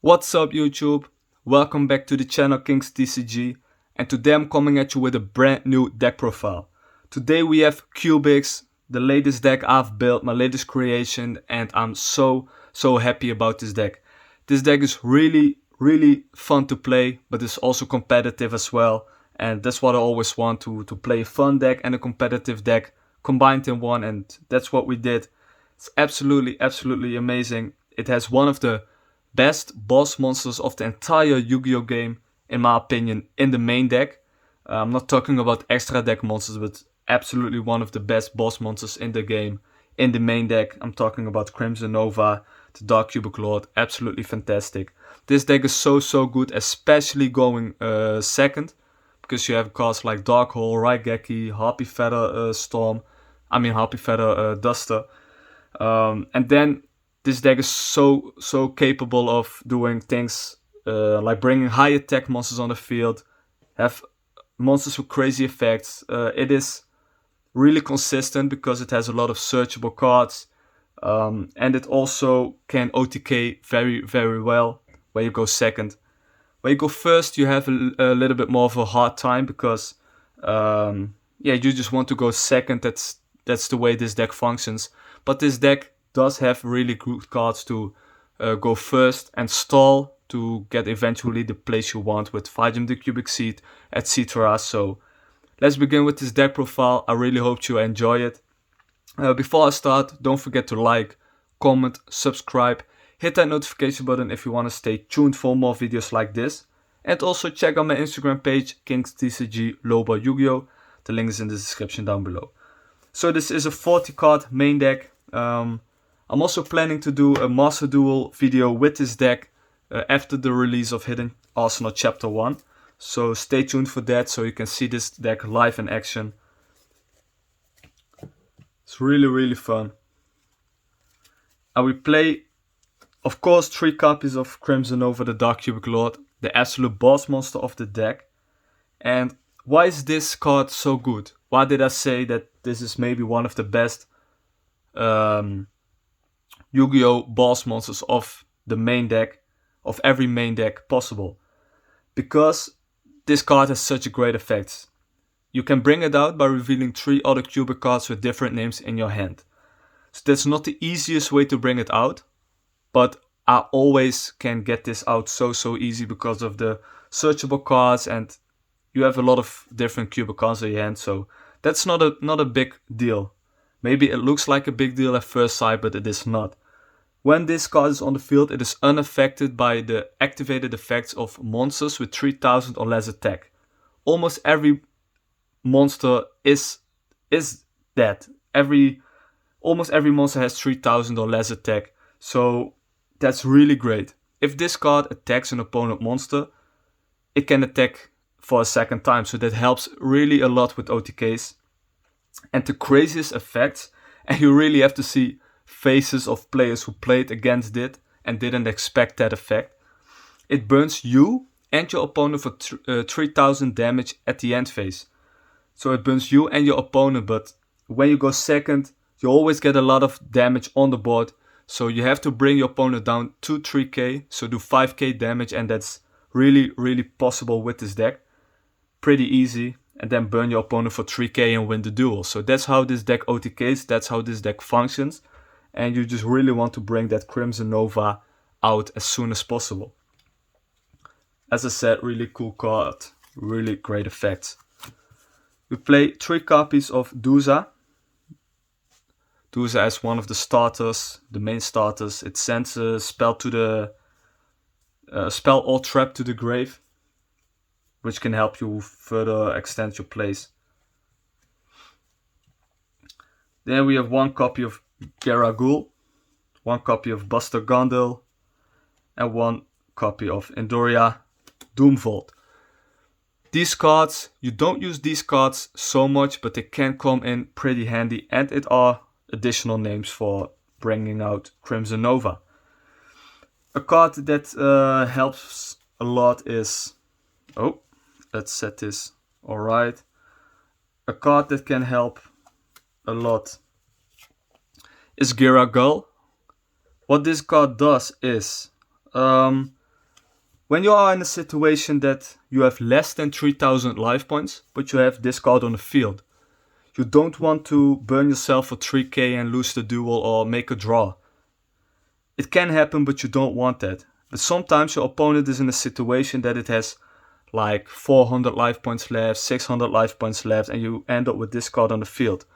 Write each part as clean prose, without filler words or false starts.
What's up YouTube? Welcome back to the channel Kings TCG, and today I'm coming at you with a brand new deck profile. Today we have Cubics, the latest deck I've built, my latest creation, and I'm so happy about this deck. This deck is really fun to play, but it's also competitive as well, and that's what I always want, to play a fun deck and a competitive deck combined in one, and that's what we did. It's absolutely amazing. It has one of the best boss monsters of the entire Yu-Gi-Oh game, in my opinion, in the main deck. I'm not talking about extra deck monsters, but absolutely one of the best boss monsters in the game, in the main deck. I'm talking about Crimson Nova, the Dark Cubic Lord, absolutely fantastic. This deck is so good, especially going second, because you have cards like Dark Hole, Raigeki, Harpy Feather Harpy Feather Duster. And then this deck is so capable of doing things like bringing high attack monsters on the field, have monsters with crazy effects. It is really consistent because it has a lot of searchable cards, and it also can OTK very well when you go second. When you go first, you have a little bit more of a hard time because you just want to go second. That's the way this deck functions. But this deck does have really good cards to go first and stall to get eventually the place you want with Vajum the Cubic Seed, etc. So let's begin with this deck profile. I really hope you enjoy it. Before I start, don't forget to like, comment, subscribe, hit that notification button if you want to stay tuned for more videos like this. And also check out my Instagram page, KingsTCG Loba Yu-Gi-Oh! The link is in the description down below. So this is a 40 card main deck. I'm also planning to do a Master Duel video with this deck after the release of Hidden Arsenal Chapter 1. So stay tuned for that so you can see this deck live in action. It's really fun. And we play, of course, 3 copies of Crimson Nova, the Dark Cubic Lord, the absolute boss monster of the deck. And why is this card so good? Why did I say that this is maybe one of the best Yu-Gi-Oh! Boss monsters of the main deck, of every main deck possible? Because this card has such a great effect. You can bring it out by revealing 3 other Cubic cards with different names in your hand. So that's not the easiest way to bring it out, but I always can get this out so easy because of the searchable cards, and you have a lot of different Cubic cards in your hand, so that's not a big deal. Maybe it looks like a big deal at first sight, but it is not. When this card is on the field, it is unaffected by the activated effects of monsters with 3000 or less attack. Almost every monster is that. Almost every monster has 3000 or less attack. So that's really great. If this card attacks an opponent monster, it can attack for a second time. So that helps really a lot with OTKs. And the craziest effects, and you really have to see faces of players who played against it and didn't expect that effect. It burns you and your opponent for 3000 damage at the end phase. So it burns you and your opponent, but when you go second, you always get a lot of damage on the board. So you have to bring your opponent down to 3k, so do 5k damage, and that's really possible with this deck. Pretty easy. And then burn your opponent for 3k and win the duel. So that's how this deck OTKs, that's how this deck functions. And you just really want to bring that Crimson Nova out as soon as possible. As I said, really cool card, really great effects. We play 3 copies of Duza. Duza is one of the starters, the main starters. It sends a spell to the spell or trap to the grave, which can help you further extend your plays. Then we have 1 copy of Garagul, 1 copy of Buster Gondel, and 1 copy of Endoria Doomvault. These cards, you don't use these cards so much, but they can come in pretty handy, and it are additional names for bringing out Crimson Nova. A card that helps a lot is... let's set this. Alright. A card that can help a lot is Giragul. What this card does is When you are in a situation that you have less than 3000 life points, but you have this card on the field, you don't want to burn yourself for 3k and lose the duel or make a draw. It can happen, but you don't want that. But sometimes your opponent is in a situation that it has like 400 life points left, 600 life points left, and you end up with this card on the field.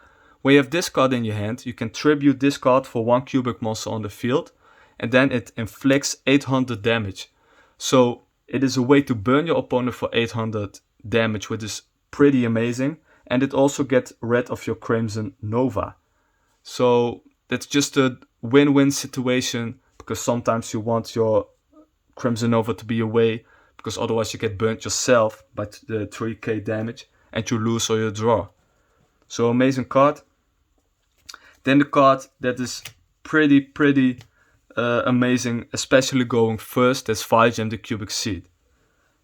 When you have this card in your hand, you can tribute this card for 1 cubic monster on the field, and then it inflicts 800 damage. So it is a way to burn your opponent for 800 damage, which is pretty amazing. And it also gets rid of your Crimson Nova. So that's just a win-win situation, because sometimes you want your Crimson Nova to be away, because otherwise you get burnt yourself by the 3k damage and you lose or you draw. So amazing card. Then the card that is pretty amazing, especially going first, that's Vigem the Cubic Seed.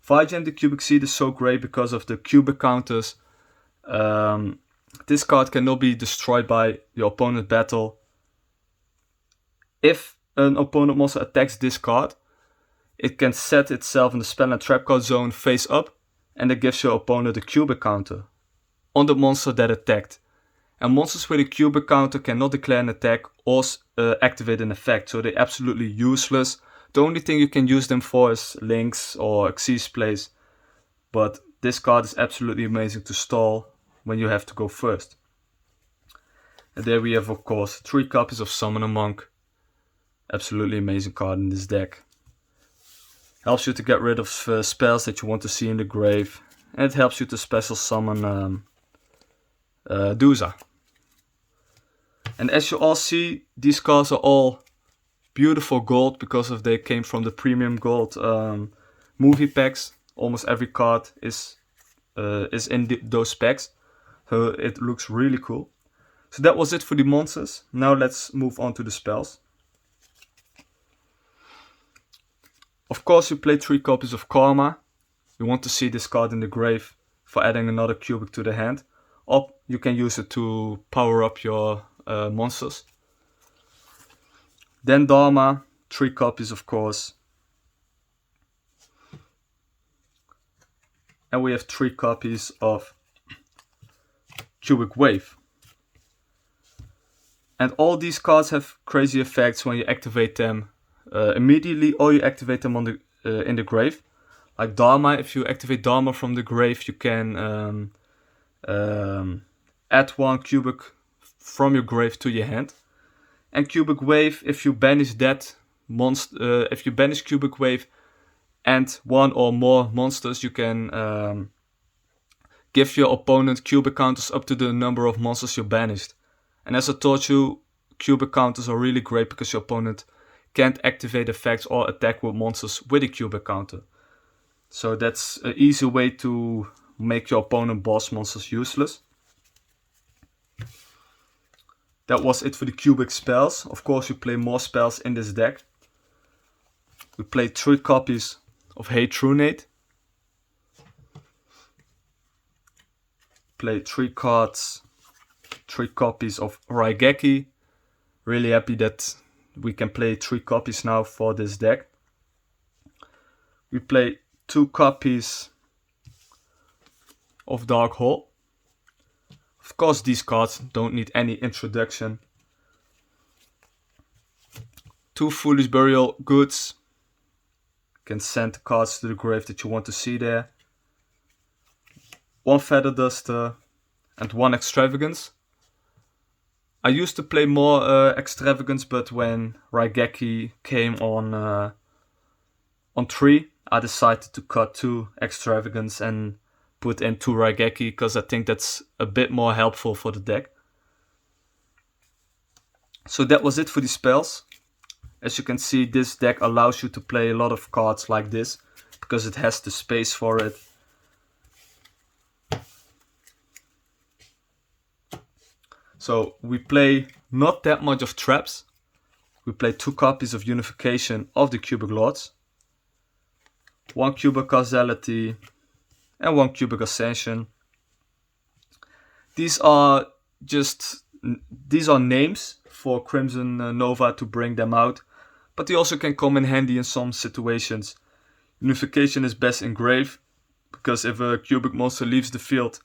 Vigem the Cubic Seed is so great because of the cubic counters. This card cannot be destroyed by your opponent battle. If an opponent monster attacks this card, it can set itself in the spell and trap card zone face up, and it gives your opponent a cubic counter on the monster that attacked. And monsters with a cubic counter cannot declare an attack or activate an effect, so they're absolutely useless. The only thing you can use them for is links or Xyz plays, but this card is absolutely amazing to stall when you have to go first. And there we have, of course, 3 copies of Summon a Monk. Absolutely amazing card in this deck. Helps you to get rid of spells that you want to see in the grave, and it helps you to special summon Duza. And as you all see, these cards are all beautiful gold because of they came from the premium gold movie packs. Almost every card is in those packs, so it looks really cool. So that was it for the monsters. Now let's move on to the spells. Of course, you play 3 copies of Karma. You want to see this card in the grave for adding another cubic to the hand. Or you can use it to power up your monsters. Then Dharma, 3 copies of course. And we have 3 copies of Cubic Wave. And all these cards have crazy effects when you activate them immediately, or you activate them on the in the grave. Like Dharma, if you activate Dharma from the grave, you can add 1 cubic from your grave to your hand. And Cubic Wave, if you banish that monster, if you banish Cubic Wave and 1 or more monsters, you can give your opponent cubic counters up to the number of monsters you banished. And as I told you, cubic counters are really great because your opponent can't activate effects or attack with monsters with a cubic counter. So that's an easy way to make your opponent boss monsters useless. That was it for the cubic spells. Of course, we play more spells in this deck. We play 3 copies of Hey Trunate. Play 3 cards, 3 copies of Raigeki. Really happy that we can play 3 copies now for this deck. We play 2 copies of Dark Hole. Of course, these cards don't need any introduction. 2 Foolish Burial Goods. You can send cards to the grave that you want to see there. 1 Feather Duster and 1 Extravagance. I used to play more Extravagance, but when Raigeki came on 3, I decided to cut 2 Extravagance and put in 2 Raigeki, because I think that's a bit more helpful for the deck. So that was it for the spells. As you can see, this deck allows you to play a lot of cards like this, because it has the space for it. So we play not that much of traps. We play 2 copies of Unification of the Cubic Lords, 1 Cubic Causality, and 1 Cubic Ascension. These are names for Crimson Nova to bring them out, but they also can come in handy in some situations. Unification is best in grave, because if a cubic monster leaves the field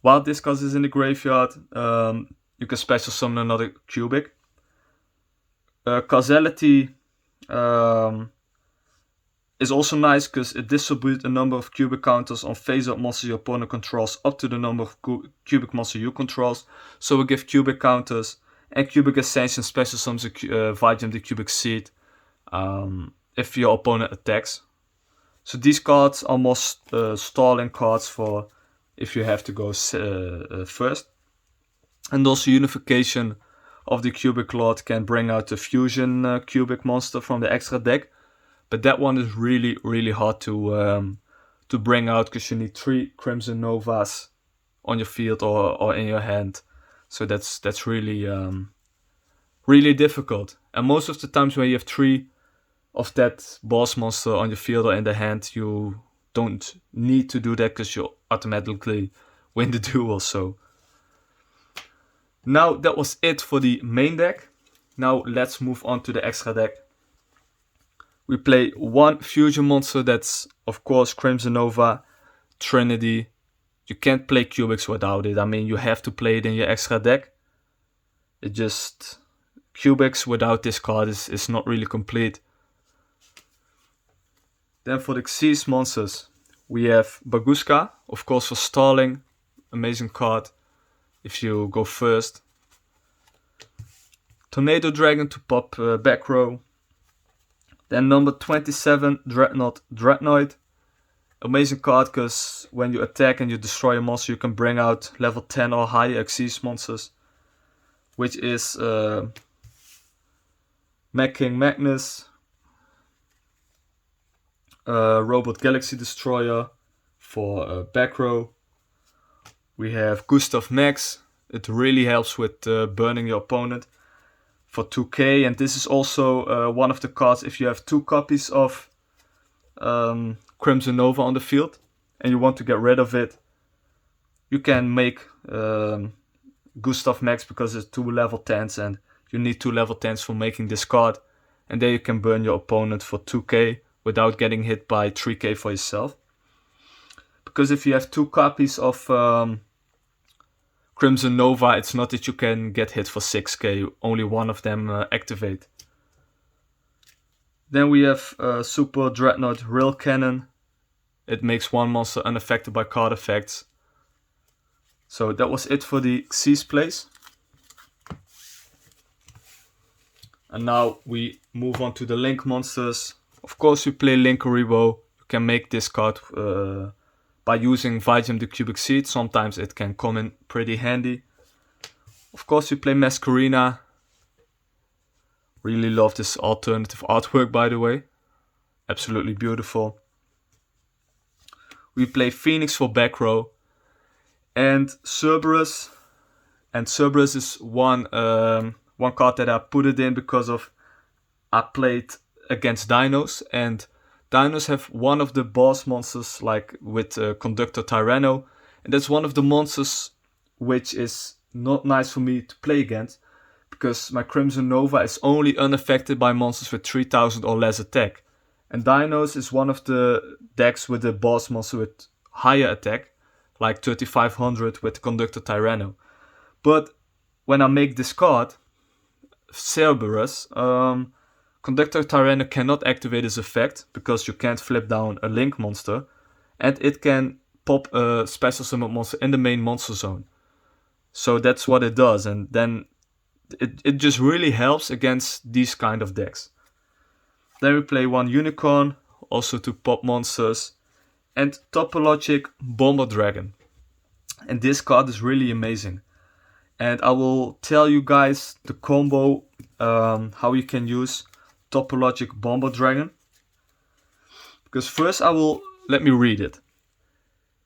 while this card is in the graveyard, you can special summon another cubic. Causality is also nice because it distributes a number of cubic counters on face-up monsters your opponent controls up to the number of cubic monsters you controls. So we give cubic counters and cubic ascension special summons Vigem the cubic seed if your opponent attacks. So these cards are more stalling cards for if you have to go first. And also unification of the cubic lord can bring out the fusion cubic monster from the extra deck. But that one is really, really hard to bring out because you need 3 Crimson Novas on your field or in your hand. So that's really really difficult. And most of the times when you have 3 of that boss monster on your field or in the hand, you don't need to do that because you automatically win the duel. So now that was it for the main deck. Now let's move on to the extra deck. We play 1 fusion monster, that's of course Crimson Nova, Trinity. You can't play cubics without it. I mean, you have to play it in your extra deck. It just, cubics without this card is not really complete. Then for the Xyz monsters, we have Baguska, of course for stalling, amazing card if you go first. Tornado Dragon to pop back row. Then number 27, Dreadnought. Amazing card because when you attack and you destroy a monster, you can bring out level 10 or higher Xyz monsters. Which is Mech King Magnus, Robot Galaxy Destroyer for back row. We have Gustav Max. It really helps with burning your opponent for 2k, and this is also one of the cards if you have 2 copies of Crimson Nova on the field and you want to get rid of it, you can make Gustav Max because it's 2 level 10s and you need 2 level 10s for making this card, and then you can burn your opponent for 2k without getting hit by 3k for yourself. Because if you have 2 copies of Crimson Nova, it's not that you can get hit for 6k, only one of them activate. Then we have Super Dreadnought Rail Cannon. It makes 1 monster unaffected by card effects. So that was it for the Xyz plays. And now we move on to the Link monsters. Of course, you play Link Rebo. You can make this card by using Vigem the Cubic Seed. Sometimes it can come in pretty handy. Of course, you play Masquerina. Really love this alternative artwork, by the way. Absolutely beautiful. We play Phoenix for back row. And Cerberus. And Cerberus is one card that I put it in because of I played against Dinos, and Dinos have one of the boss monsters like with Conductor Tyranno, and that's one of the monsters which is not nice for me to play against because my Crimson Nova is only unaffected by monsters with 3000 or less attack, and Dinos is one of the decks with the boss monster with higher attack like 3500 with Conductor Tyranno. But when I make this card Cerberus, Conductor Tyranno cannot activate his effect because you can't flip down a Link monster, and it can pop a special summon monster in the main monster zone. So that's what it does, and then it just really helps against these kind of decks. Then we play 1 Unicorn, also to pop monsters, and Topologic Bomber Dragon. And this card is really amazing. And I will tell you guys the combo, how you can use Topologic Bomber Dragon. Because first let me read it.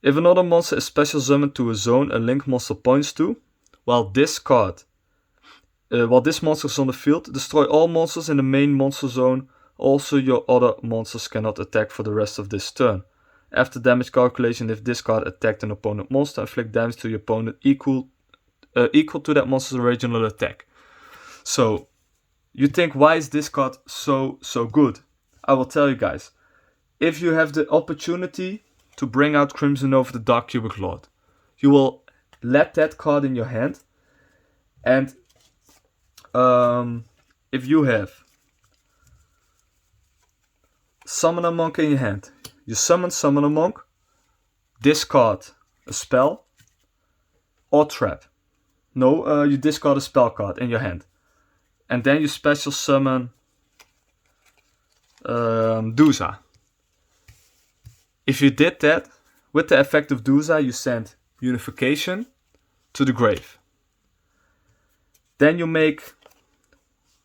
If another monster is special summoned to a zone a Link monster points to, while this monster is on the field, destroy all monsters in the main monster zone. Also your other monsters cannot attack for the rest of this turn. After damage calculation, if this card attacked an opponent monster, inflict damage to your opponent equal to that monster's original attack. So you think, why is this card so good? I will tell you guys. if you have the opportunity to bring out Crimson Nova the Dark Cubic Lord, you will let that card in your hand, and if you have Summoner Monk in your hand, you summon Summoner Monk, discard a spell or trap. No, you discard a spell card in your hand, and then you special summon Duza. If you did that, with the effect of Duza, you send Unification to the grave. Then you make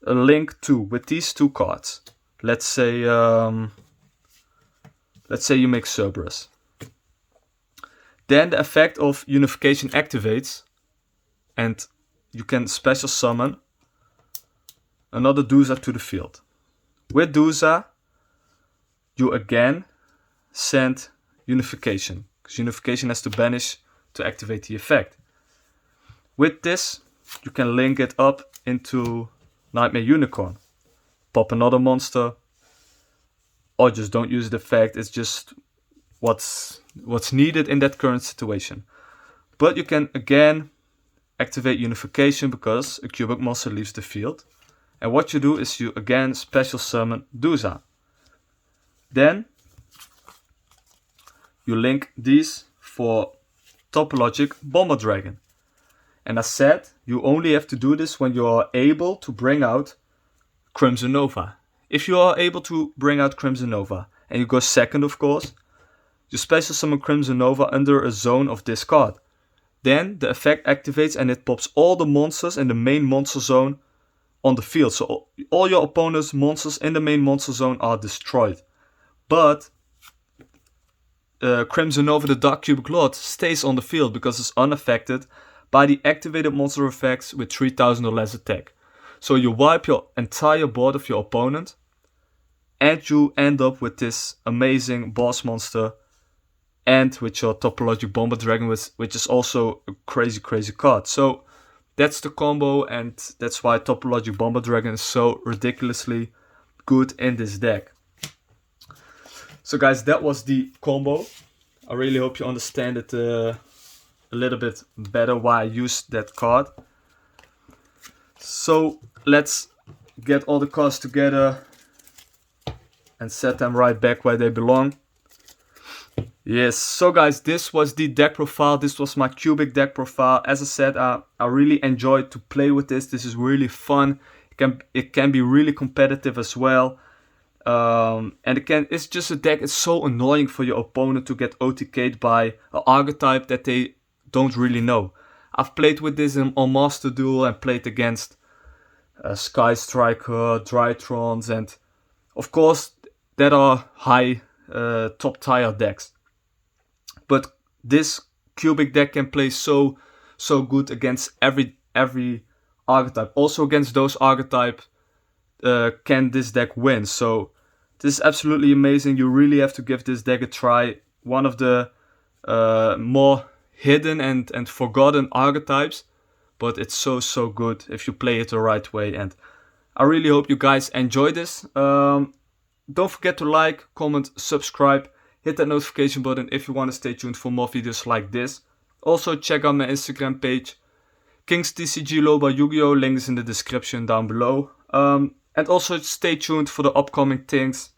a link to with these two cards. Let's say you make Cerberus. Then the effect of Unification activates, and you can special summon another Duza to the field. With Duza, you again send Unification, because Unification has to banish to activate the effect. With this, you can link it up into Nightmare Unicorn. Pop another monster, or just don't use the effect. It's just what's needed in that current situation. But you can again activate Unification because a cubic monster leaves the field. And what you do is you again special summon Duza. Then you link these for Topologic Bomber Dragon. And as said, you only have to do this when you are able to bring out Crimson Nova. If you are able to bring out Crimson Nova, and you go second of course, you special summon Crimson Nova under a zone of this card. Then the effect activates and it pops all the monsters in the main monster zone on the field. So all your opponent's monsters in the main monster zone are destroyed. But Crimson Nova the Dark Cubic Lord stays on the field because it's unaffected by the activated monster effects with 3000 or less attack. So you wipe your entire board of your opponent, and you end up with this amazing boss monster, and with your Topologic Bomber Dragon, which is also a crazy card. So that's the combo, and that's why Topologic Bomber Dragon is so ridiculously good in this deck. So guys, that was the combo. I really hope you understand it a little bit better why I used that card. So let's get all the cards together and set them right back where they belong. Yes, so guys, this was the deck profile. This was my cubic deck profile. As I said, I really enjoyed to play with this. This is really fun. It can be really competitive as well. And it's just a deck. It's so annoying for your opponent to get OTK'd by an archetype that they don't really know. I've played with this on Master Duel and played against Sky Striker, Drytrons, and of course that are high top tier decks. But this cubic deck can play so good against every archetype. Also against those archetypes can this deck win. So this is absolutely amazing. You really have to give this deck a try. One of the more hidden and forgotten archetypes, but it's so good if you play it the right way. And I really hope you guys enjoy this. Don't forget to like, comment, subscribe, hit that notification button if you want to stay tuned for more videos like this. Also check out my Instagram page, KingsTCG Loba Yu-Gi-Oh! Link is in the description down below. And also stay tuned for the upcoming things.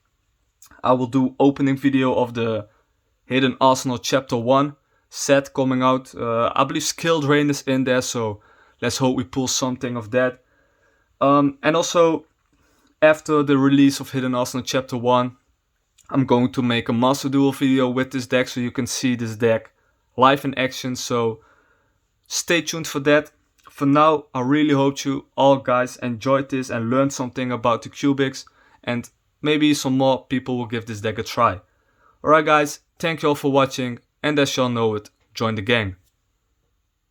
I will do opening video of the Hidden Arsenal Chapter 1 set coming out. I believe Skilled Rain is in there, so let's hope we pull something of that. And also, after the release of Hidden Arsenal Chapter 1, I'm going to make a Master Duel video with this deck, so you can see this deck live in action. So stay tuned for that. For now, I really hope you all guys enjoyed this and learned something about the cubics, and maybe some more people will give this deck a try. Alright guys, thank you all for watching, and as you all know it, join the gang.